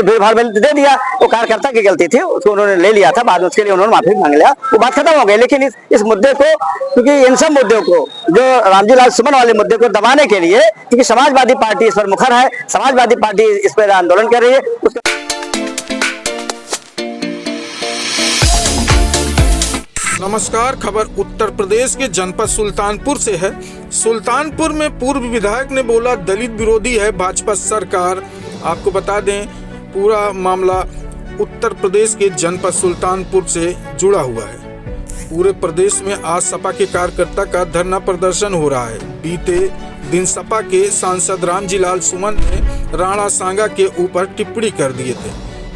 भीड़ भाड़ में दे दिया। वो कार्यकर्ता की गलती थी, उसको उन्होंने ले लिया था, बाद में उसके लिए उन्होंने माफी मांग लिया, वो बात खत्म हो गई। लेकिन इस मुद्दे को, क्योंकि इन सब मुद्दों को, जो रामजी लाल सुमन वाले मुद्दे को दबाने के लिए, क्योंकि समाजवादी पार्टी इस पर मुखर है, समाजवादी पार्टी इस पर आंदोलन कर रही है। नमस्कार, खबर उत्तर प्रदेश के जनपद सुल्तानपुर से है। सुल्तानपुर में पूर्व विधायक ने बोला दलित विरोधी है भाजपा सरकार। आपको बता दें, पूरा मामला उत्तर प्रदेश के जनपद सुल्तानपुर से जुड़ा हुआ है। पूरे प्रदेश में आज सपा के कार्यकर्ता का धरना प्रदर्शन हो रहा है। बीते दिन सपा के सांसद रामजी लाल सुमन ने राणा सांगा के ऊपर टिप्पणी कर दिए थे।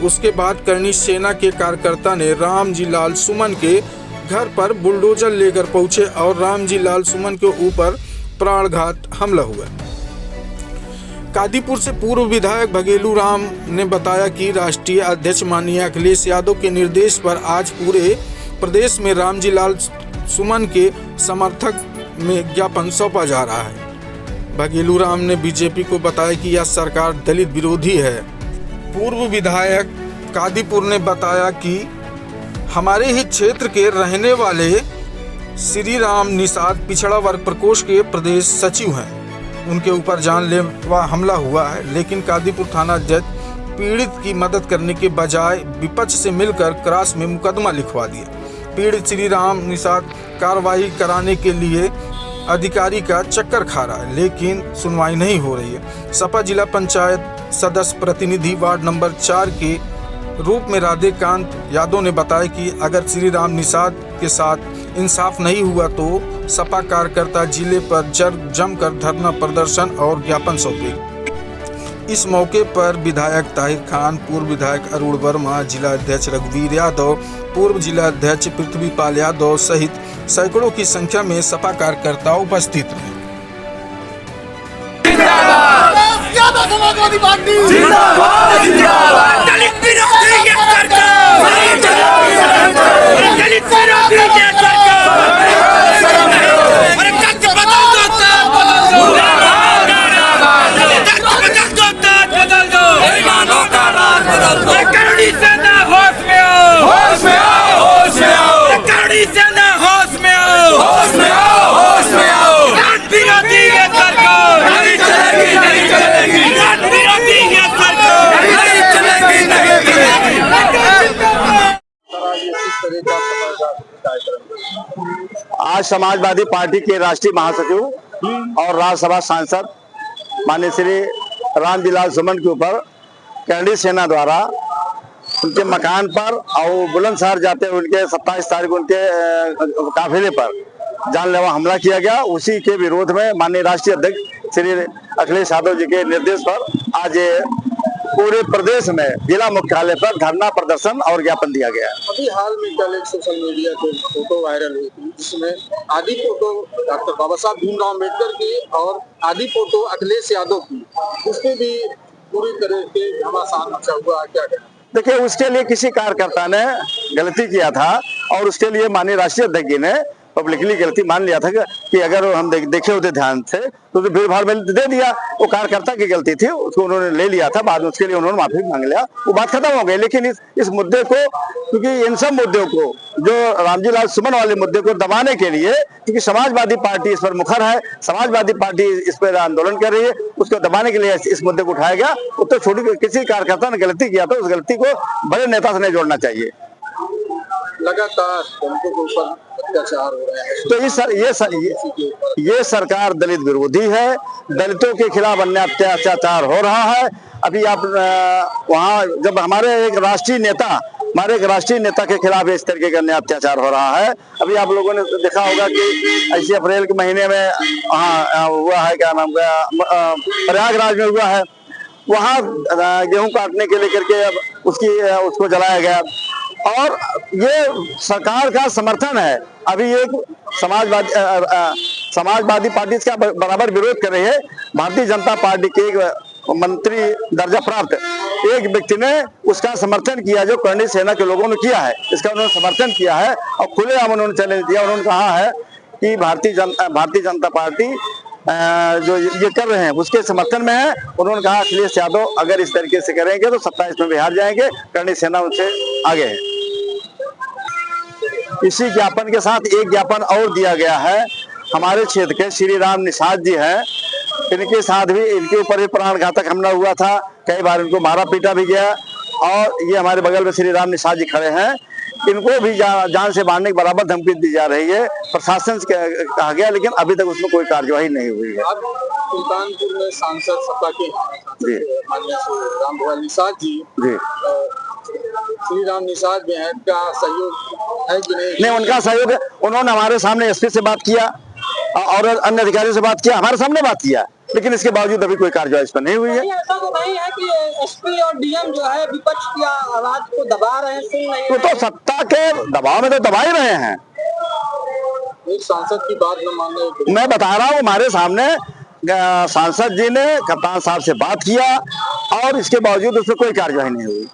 उसके बाद करणी सेना के कार्यकर्ता ने रामजी लाल सुमन के घर पर बुलडोजर लेकर पहुंचे और रामजी लाल सुमन के ऊपर प्राणघात हमला हुआ। कादीपुर से पूर्व विधायक भगेलू राम ने बताया कि राष्ट्रीय अध्यक्ष माननीय अखिलेश यादव के निर्देश पर आज पूरे प्रदेश में रामजी लाल सुमन के समर्थक में ज्ञापन सौंपा जा रहा है। भगेलू राम ने बीजेपी को बताया कि यह सरकार दलित विरोधी है। पूर्व विधायक कादीपुर ने बताया कि हमारे ही क्षेत्र के रहने वाले श्री राम निषाद पिछड़ा वर्ग प्रकोष्ठ के प्रदेश सचिव हैं। उनके ऊपर जानलेवा हमला हुआ है, लेकिन कादीपुर थाना जज पीड़ित की मदद करने के बजाय विपक्ष से मिलकर क्रास में मुकदमा लिखवा दिया। पीड़ित श्री राम निषाद कार्रवाई कराने के लिए अधिकारी का चक्कर खा रहा है, लेकिन सुनवाई नहीं हो रही है। सपा जिला पंचायत सदस्य प्रतिनिधि वार्ड नंबर 4 के रूप में राधेकांत यादव ने बताया कि अगर श्री राम निषाद के साथ इंसाफ नहीं हुआ तो सपा कार्यकर्ता जिले पर जमकर धरना प्रदर्शन और ज्ञापन सौंपेंगे। इस मौके पर विधायक ताहिर खान, पूर्व विधायक अरुण वर्मा, जिला अध्यक्ष रघुवीर यादव, पूर्व जिला अध्यक्ष पृथ्वीपाल यादव सहित सैकड़ों की संख्या में सपा कार्यकर्ता उपस्थित रहे। समाजवादी पार्टी जिंदाबाद, जिंदाबाद। दलित विरोधी ये सरकार, दलित विरोधी ये सरकार। अरे तख्त बदल दो, तख्त बदल दो, बेईमानों का राज बदल दो। करणी सेना होश में आओ, होश में आओ, होश में आओ। करणी सेना होश में आओ, होश में आओ, होश में आओ। दलित विरोधी ये सरकार नहीं चलेगी, नहीं चलेगी। आज समाजवादी पार्टी के राष्ट्रीय महासचिव और राज्यसभा सांसद माननीय श्री रामजी लाल सुमन के ऊपर करणी सेना द्वारा उनके मकान पर और बुलंदशहर जाते हुए उनके 27 तारीख उनके काफिले पर जानलेवा हमला किया गया। उसी के विरोध में माननीय राष्ट्रीय अध्यक्ष श्री अखिलेश यादव जी के निर्देश पर आज पूरे प्रदेश में जिला मुख्यालय पर धरना प्रदर्शन और ज्ञापन दिया गया। अभी हाल में कल एक सोशल मीडिया पे फोटो वायरल हुई थी, जिसमें आधी फोटो डॉक्टर बाबा साहब भीमराव अम्बेडकर की और आधी फोटो अखिलेश यादव की, उसमें भी पूरी तरह से घमासान मचा हुआ। क्या कहना? देखिए, उसके लिए किसी कार्यकर्ता ने गलती किया था और उसके लिए माननीय राष्ट्रीय अध्यक्ष जी ने पब्लिकली गलती मान लिया था कि अगर हम देखे होते ध्यान से तो भीड़ भाड़ में दे दिया। वो कार्यकर्ता की गलती थी, उसको उन्होंने ले लिया था, बाद में उसके लिए उन्होंने माफी मांग लिया, वो बात खत्म हो गई। लेकिन इस मुद्दे को, क्योंकि इन सब मुद्दों को, जो रामजी लाल सुमन वाले मुद्दे को दबाने के लिए, क्योंकि समाजवादी पार्टी इस पर मुखर है, समाजवादी पार्टी इस पर आंदोलन कर रही है, उसको दबाने के लिए इस मुद्दे को उठाया गया। तो छोटी किसी कार्यकर्ता ने गलती किया तो उस गलती को बड़े नेता से नहीं जोड़ना चाहिए। लगातार दलितों के ऊपर अत्याचार हो रहा है, तो ये सरकार दलित विरोधी है। दलितों के खिलाफ अन्य अत्याचार हो रहा है। अभी आप वहाँ जब हमारे एक राष्ट्रीय नेता के खिलाफ इस तरीके का अन्य अत्याचार हो रहा है। अभी आप लोगों ने देखा होगा कि ऐसे अप्रैल के महीने में हुआ है, क्या नाम का, प्रयागराज में हुआ है। वहाँ गेहूं काटने के लेकर के उसको जलाया गया और ये सरकार का समर्थन है। अभी एक समाजवादी पार्टी इसका बराबर विरोध कर रही है। भारतीय जनता पार्टी के एक मंत्री दर्जा प्राप्त एक व्यक्ति ने उसका समर्थन किया, जो करणी सेना के लोगों ने किया है, इसका उन्होंने समर्थन किया है और खुलेआम उन्होंने चैलेंज दिया। उन्होंने कहा है कि भारतीय जनता पार्टी जो ये कर रहे हैं उसके समर्थन में है। उन्होंने कहा अखिलेश यादव अगर इस तरीके से करेंगे तो 27 में बिहार जाएंगे, करणी सेना उनसे आगे है। इसी ज्ञापन के साथ एक ज्ञापन और दिया गया है। हमारे क्षेत्र के श्री राम निषाद जी हैं, इनके साथ भी इनके ऊपर भी प्राणघातक हमला हुआ था, कई बार इनको मारा पीटा भी गया। और ये हमारे बगल में श्री राम निषाद जी खड़े हैं, इनको भी जान से मारने के बराबर धमकी दी जा रही है। प्रशासन से कहा गया लेकिन अभी तक उसमें कोई कार्यवाही नहीं हुई है। अब सुल्तानपुर में सांसद सपा के माननीय राम भुआल निषाद जी श्री राम निषाद में है, का सहयोग है कि नहीं? उनका सहयोग है। उन्होंने हमारे सामने एसपी से बात किया और अन्य अधिकारियों से बात किया, हमारे सामने बात किया, लेकिन इसके बावजूद अभी कोई कार्रवाई इस पर नहीं हुई है। ऐसा तो नहीं है कि एसपी और डीएम जो है विपक्ष की आवाज को दबा रहे हैं, सुन नहीं रहे हैं। तो सत्ता के दबाव में तो दबा ही रहे हैं। एक सांसद की बात न मानने, मैं बता रहा हूँ, हमारे सामने सांसद जी ने कप्तान साहब से बात किया और इसके बावजूद उसमें कोई कार्यवाही नहीं हुई।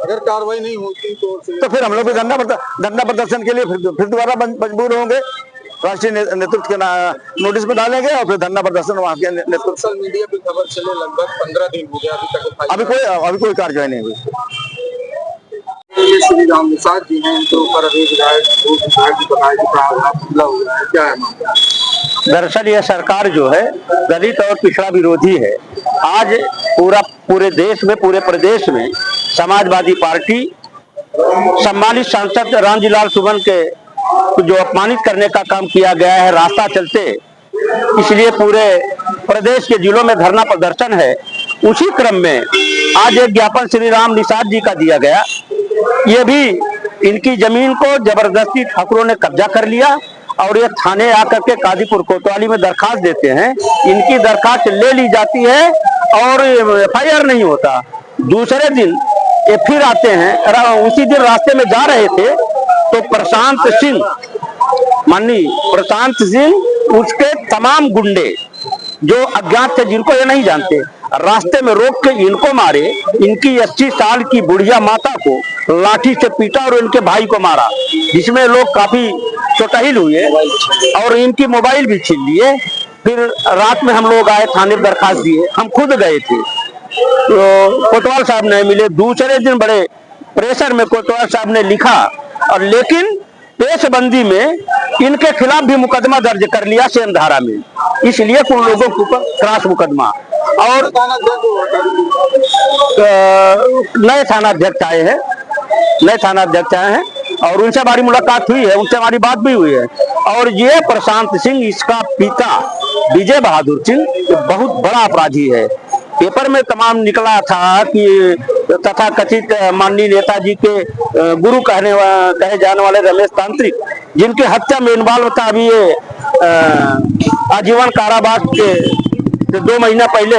अगर कार्रवाई नहीं होती तो फिर हम लोग भी धरना प्रदर्शन के लिए फिर दोबारा मजबूर होंगे। राष्ट्रीय नेतृत्व के नोटिस में डालेंगे और फिर धरना प्रदर्शन वहाँ के नेतृत्व। सोशल मीडिया पे खबर चले लगभग 15 दिन हो गया, अभी कोई कार्रवाई नहीं हुई। श्री राम निषाद जी हैं, इनके ऊपर अभी विधायक हमला हुआ है, क्या है मामला? दरअसल यह सरकार जो है दलित और पिछड़ा विरोधी है। आज पूरे देश में, पूरे प्रदेश में समाजवादी पार्टी सम्मानित सांसद रामजीलाल सुमन के जो अपमानित करने का काम किया गया है रास्ता चलते, इसलिए पूरे प्रदेश के जिलों में धरना प्रदर्शन है। उसी क्रम में आज एक ज्ञापन श्री राम निषाद जी का दिया गया। ये भी इनकी जमीन को जबरदस्ती ठाकुरों ने कब्जा कर लिया और ये थाने आकर के कादीपुर कोतवाली में दरखास्त देते हैं। इनकी दरखास्त ले ली जाती है और एफआईआर नहीं होता। दूसरे दिन ये फिर आते हैं। उसी दिन रास्ते में जा रहे थे तो प्रशांत सिंह, माननीय प्रशांत सिंह, उसके तमाम गुंडे जो अज्ञात थे, जिनको ये नहीं जानते, रास्ते में रोक के इनको मारे। इनकी 80 साल की बुढ़िया माता को लाठी से पीटा और इनके भाई को मारा, जिसमें लोग काफी चोटाहिल हुए और इनकी मोबाइल भी छीन लिए। फिर रात में हम लोग आए, थाने में दरखास्त दिए, हम खुद गए थे तो कोतवाल साहब नहीं मिले। दूसरे दिन बड़े प्रेशर में कोतवाल साहब ने लिखा और लेकिन पेशबंदी में इनके खिलाफ भी मुकदमा दर्ज कर लिया सेम धारा में, इसलिए उन लोगों के ऊपर क्रॉस मुकदमा। और नए थानाध्यक्ष आए हैं और उनसे हमारी मुलाकात हुई है, उनसे हमारी बात भी हुई है। और ये प्रशांत सिंह, इसका पिता विजय बहादुर सिंह बहुत बड़ा अपराधी है। पेपर में तमाम निकला था कि तथाकथित माननीय नेताजी के गुरु कहे जाने वाले रमेश तांत्रिक, जिनके हत्या में इन्वॉल्व था, अभी ये आजीवन कारावास के 2 महीना पहले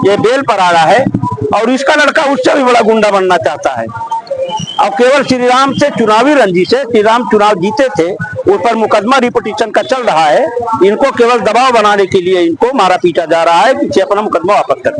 ये बेल पर आ रहा है। और इसका लड़का उससे भी बड़ा गुंडा बनना चाहता है। अब केवल श्री राम से चुनावी रंजिश से, श्री राम चुनाव जीते थे, उस पर मुकदमा रिपोर्टेशन का चल रहा है। इनको केवल दबाव बनाने के लिए इनको मारा पीटा जा रहा है कि अपना मुकदमा वापस कर।